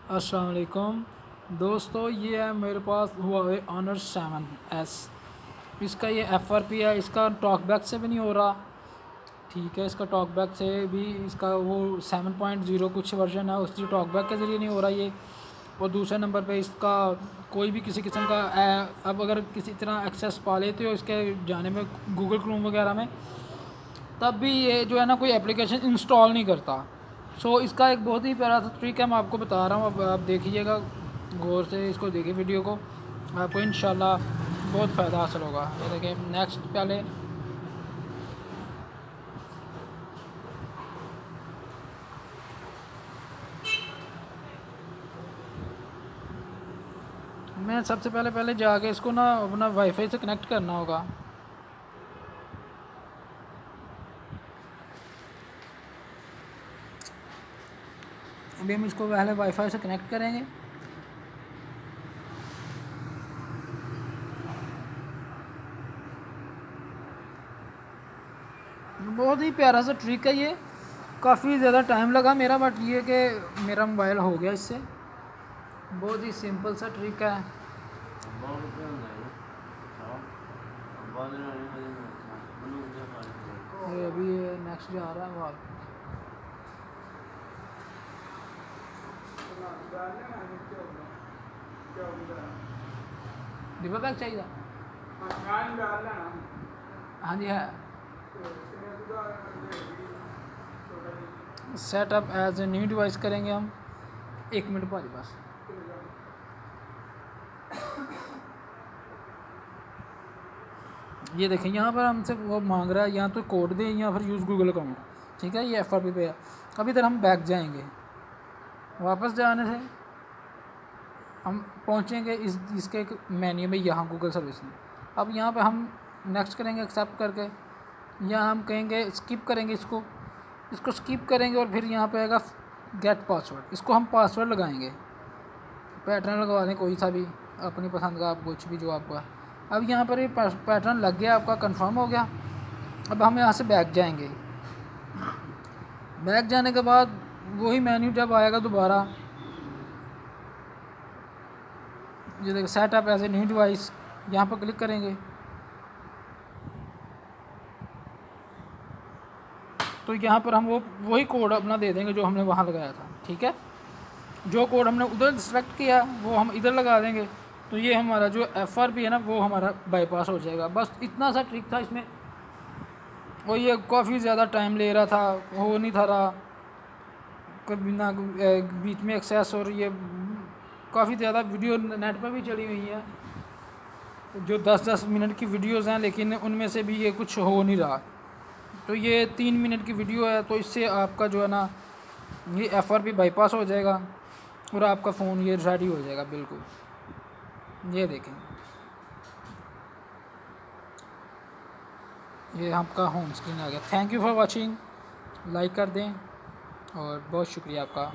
अस्सलाम वालेकुम दोस्तों, ये है मेरे पास हुआवे ऑनर 7S। इसका ये FRP है, इसका टॉकबैक से भी नहीं हो रहा। ठीक है, इसका टॉकबैक से भी इसका वो 7.0 कुछ वर्जन है, उसकी टॉकबैक के ज़रिए नहीं हो रहा ये। और दूसरे नंबर पे इसका कोई भी किसी किस्म का अब अगर किसी तरह एक्सेस पा लेते हो इसके जाने में गूगल क्रोम वगैरह में, तब भी ये जो है ना कोई एप्लीकेशन इंस्टॉल नहीं करता। इसका एक बहुत ही प्यारा सा ट्रिक है, मैं आपको बता रहा हूँ। अब आप देखिएगा गौर से, इसको देखिए वीडियो को, आपको इंशाल्लाह बहुत फ़ायदा हासिल होगा। ये देखिए, नेक्स्ट पहले मैं सबसे पहले जाके इसको ना अपना वाईफाई से कनेक्ट करना होगा। अभी हम इसको पहले वाईफाई से कनेक्ट करेंगे। बहुत ही प्यारा सा ट्रिक है ये, काफ़ी ज़्यादा टाइम लगा मेरा, बट ये कि मेरा मोबाइल हो गया इससे। बहुत ही सिंपल सा ट्रिक है। ये अभी नेक्स्ट जा रहा है बात। डिब्बा बैग चाहिए। हाँ जी है। Setup as a new device करेंगे हम। 1 मिनट भारी बस। ये देखें, यहाँ पर हमसे वो मांग रहा है या तो कोड दें या फिर यूज़ गूगल अकाउंट। ठीक है, ये FRP पे है। अब इधर हम बैक जाएंगे। वापस जाने से हम पहुँचेंगे इसके एक मेन्यू में, यहाँ गूगल सर्विस में। अब यहाँ पे हम नेक्स्ट करेंगे एक्सेप्ट करके, यहाँ हम कहेंगे स्किप करेंगे, इसको स्किप करेंगे और फिर यहाँ पे आएगा गेट पासवर्ड। इसको हम पासवर्ड लगाएंगे, पैटर्न लगवा दें कोई सा भी अपनी पसंद का, आप कुछ भी जो आपका। अब यहाँ पर ये पैटर्न लग गया, आपका कंफर्म हो गया। अब हम यहाँ से बैक जाएंगे। बैक जाने के बाद वही मेन्यू जब आएगा दोबारा, ये देखिए setup as a new device, यहाँ पर क्लिक करेंगे तो यहाँ पर हम वही कोड अपना दे देंगे जो हमने वहाँ लगाया था। ठीक है, जो कोड हमने उधर सेलेक्ट किया वो हम इधर लगा देंगे, तो ये हमारा जो FRP है ना वो हमारा बाईपास हो जाएगा। बस इतना सा ट्रिक था इसमें, और ये काफ़ी ज़्यादा टाइम ले रहा था, हो नहीं था रहा कभी ना, बीच में एक्सेस। और ये काफ़ी ज़्यादा वीडियो नेट पर भी चली हुई है जो 10-10 मिनट की वीडियोज़ हैं, लेकिन उनमें से भी ये कुछ हो नहीं रहा। तो ये 3 मिनट की वीडियो है, तो इससे आपका जो है ना ये FRP बाईपास हो जाएगा और आपका फ़ोन ये रेडी हो जाएगा बिल्कुल। ये देखें, ये आपका होम स्क्रीन आ गया। Thank you for watching. Like कर दें और बहुत शुक्रिया आपका।